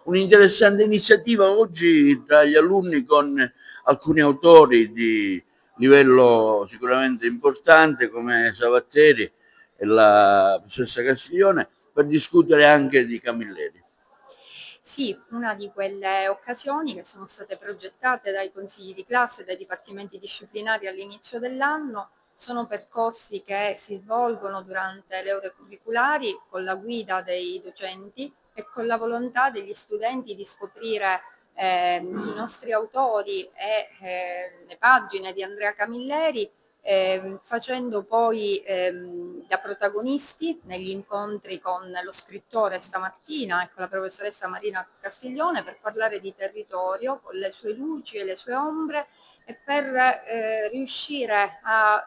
un'interessante iniziativa oggi tra gli alunni con alcuni autori di livello sicuramente importante come Savatteri e la professoressa Castiglione per discutere anche di Camilleri. Sì, una di quelle occasioni che sono state progettate dai consigli di classe e dai dipartimenti disciplinari all'inizio dell'anno sono percorsi che si svolgono durante le ore curriculari con la guida dei docenti e con la volontà degli studenti di scoprire i nostri autori e le pagine di Andrea Camilleri, facendo poi da protagonisti negli incontri con lo scrittore stamattina e con la professoressa Marina Castiglione per parlare di territorio con le sue luci e le sue ombre e per riuscire a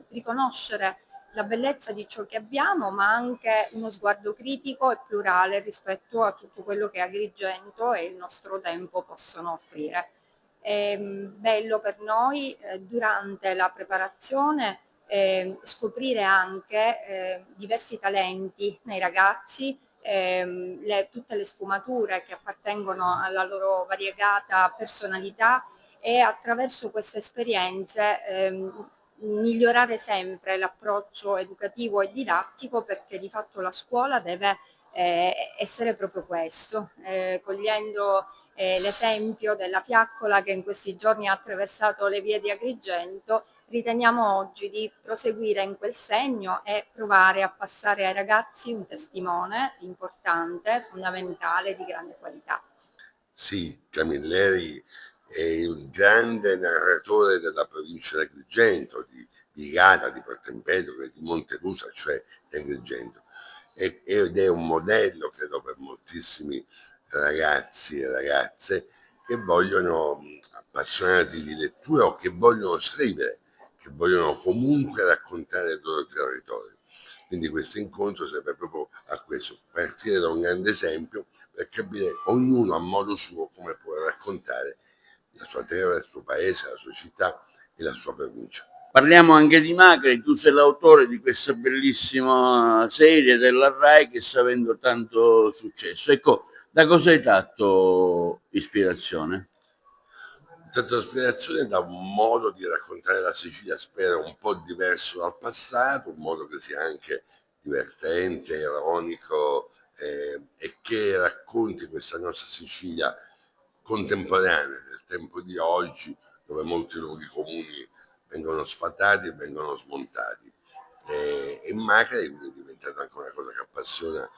riconoscere la bellezza di ciò che abbiamo, ma anche uno sguardo critico e plurale rispetto a tutto quello che Agrigento e il nostro tempo possono offrire. È bello per noi durante la preparazione scoprire anche diversi talenti nei ragazzi, tutte le sfumature che appartengono alla loro variegata personalità e attraverso queste esperienze migliorare sempre l'approccio educativo e didattico, perché di fatto la scuola deve essere proprio questo, cogliendo l'esempio della fiaccola che in questi giorni ha attraversato le vie di Agrigento. Riteniamo oggi di proseguire in quel segno e provare a passare ai ragazzi un testimone importante, fondamentale, di grande qualità. Sì, Camilleri è il grande narratore della provincia di Agrigento, di Vigata, di Porto Empedocle, di Montelusa, cioè di Agrigento. Ed è un modello, credo, per moltissimi ragazzi e ragazze che vogliono appassionati di lettura o che vogliono scrivere, che vogliono comunque raccontare il loro territorio. Quindi questo incontro serve proprio a questo, partire da un grande esempio per capire ognuno a modo suo come può raccontare la sua terra, il suo paese, la sua città e la sua provincia. Parliamo anche di Macri, tu sei l'autore di questa bellissima serie della RAI che sta avendo tanto successo. Ecco, da cosa hai tratto ispirazione? Ho tratto ispirazione da un modo di raccontare la Sicilia, spero un po' diverso dal passato, un modo che sia anche divertente, ironico e che racconti questa nostra Sicilia contemporanea, del tempo di oggi, dove molti luoghi comuni vengono sfatati e vengono smontati. E Macri è diventata anche una cosa che appassiona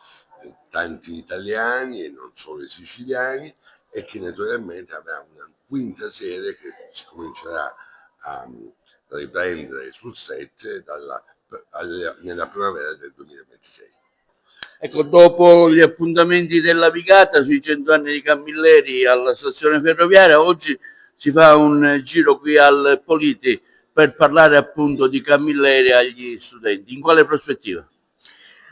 tanti italiani e non solo i siciliani, e che naturalmente avrà una quinta serie che si comincerà a riprendere sul set nella primavera del 2026. Ecco, dopo gli appuntamenti della Vigata sui 100 anni di Camilleri alla stazione ferroviaria, oggi si fa un giro qui al Politi per parlare appunto di Camilleri agli studenti. In quale prospettiva?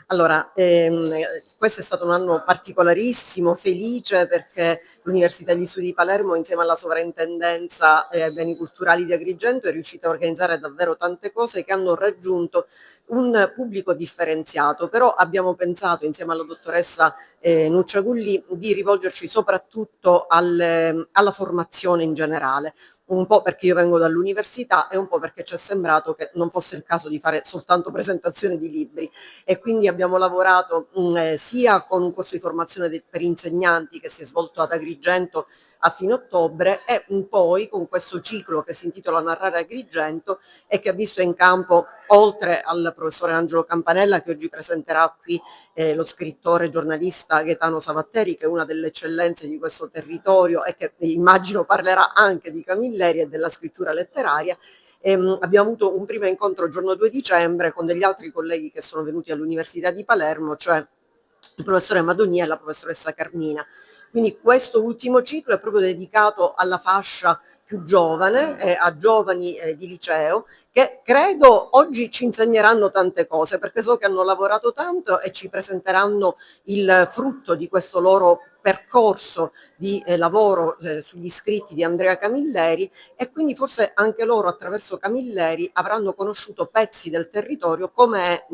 Allora, questo è stato un anno particolarissimo, felice, perché l'Università degli Studi di Palermo insieme alla Sovrintendenza Beni Culturali di Agrigento è riuscita a organizzare davvero tante cose che hanno raggiunto un pubblico differenziato, però abbiamo pensato insieme alla dottoressa Nucciagulli di rivolgerci soprattutto alla formazione in generale, un po' perché io vengo dall'università e un po' perché ci è sembrato che non fosse il caso di fare soltanto presentazione di libri, e quindi abbiamo lavorato sia con un corso di formazione per insegnanti che si è svolto ad Agrigento a fine ottobre e poi con questo ciclo che si intitola Narrare Agrigento e che ha visto in campo, oltre al professore Angelo Campanella che oggi presenterà qui lo scrittore giornalista Gaetano Savatteri, che è una delle eccellenze di questo territorio e che immagino parlerà anche di Camilleri e della scrittura letteraria. Abbiamo avuto un primo incontro il giorno 2 dicembre con degli altri colleghi che sono venuti all'Università di Palermo, cioè il professore Madonia e la professoressa Carmina. Quindi questo ultimo ciclo è proprio dedicato alla fascia più giovane, a giovani di liceo, che credo oggi ci insegneranno tante cose, perché so che hanno lavorato tanto e ci presenteranno il frutto di questo loro percorso di lavoro sugli scritti di Andrea Camilleri, e quindi forse anche loro attraverso Camilleri avranno conosciuto pezzi del territorio, come è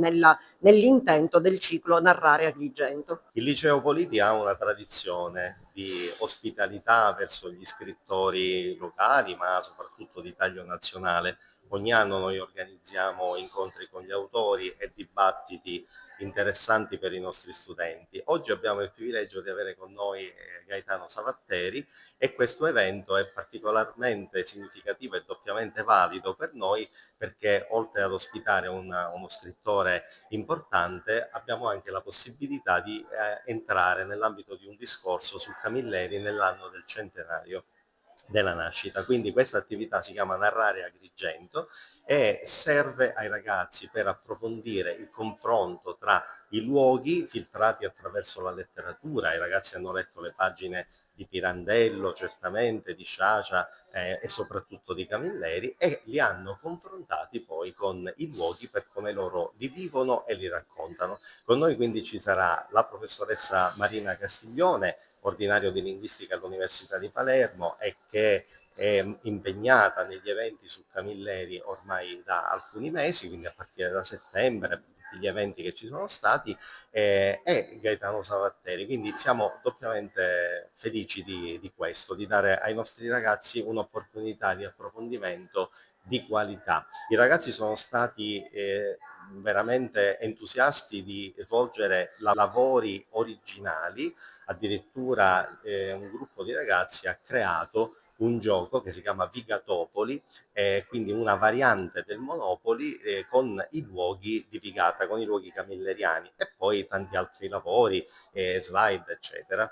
nell'intento del ciclo Narrare Agrigento. Il liceo Politi ha una tradizione di ospitalità verso gli scrittori locali, ma soprattutto di taglio nazionale. Ogni anno noi organizziamo incontri con gli autori e dibattiti interessanti per i nostri studenti. Oggi abbiamo il privilegio di avere con noi Gaetano Savatteri e questo evento è particolarmente significativo e doppiamente valido per noi perché oltre ad ospitare uno scrittore importante abbiamo anche la possibilità di entrare nell'ambito di un discorso su Camilleri nell'anno del centenario della nascita. Quindi questa attività si chiama Narrare Agrigento e serve ai ragazzi per approfondire il confronto tra i luoghi filtrati attraverso la letteratura. I ragazzi hanno letto le pagine di Pirandello, certamente, di Sciascia e soprattutto di Camilleri e li hanno confrontati poi con i luoghi per come loro li vivono e li raccontano. Con noi quindi ci sarà la professoressa Marina Castiglione, ordinario di linguistica all'Università di Palermo e che è impegnata negli eventi su Camilleri ormai da alcuni mesi, quindi a partire da settembre, tutti gli eventi che ci sono stati, e Gaetano Savatteri. Quindi siamo doppiamente felici di questo, di dare ai nostri ragazzi un'opportunità di approfondimento di qualità. I ragazzi sono stati veramente entusiasti di svolgere lavori originali, addirittura un gruppo di ragazzi ha creato un gioco che si chiama Vigatopoli, quindi una variante del Monopoli con i luoghi di Vigata, con i luoghi camilleriani e poi tanti altri lavori, slide eccetera.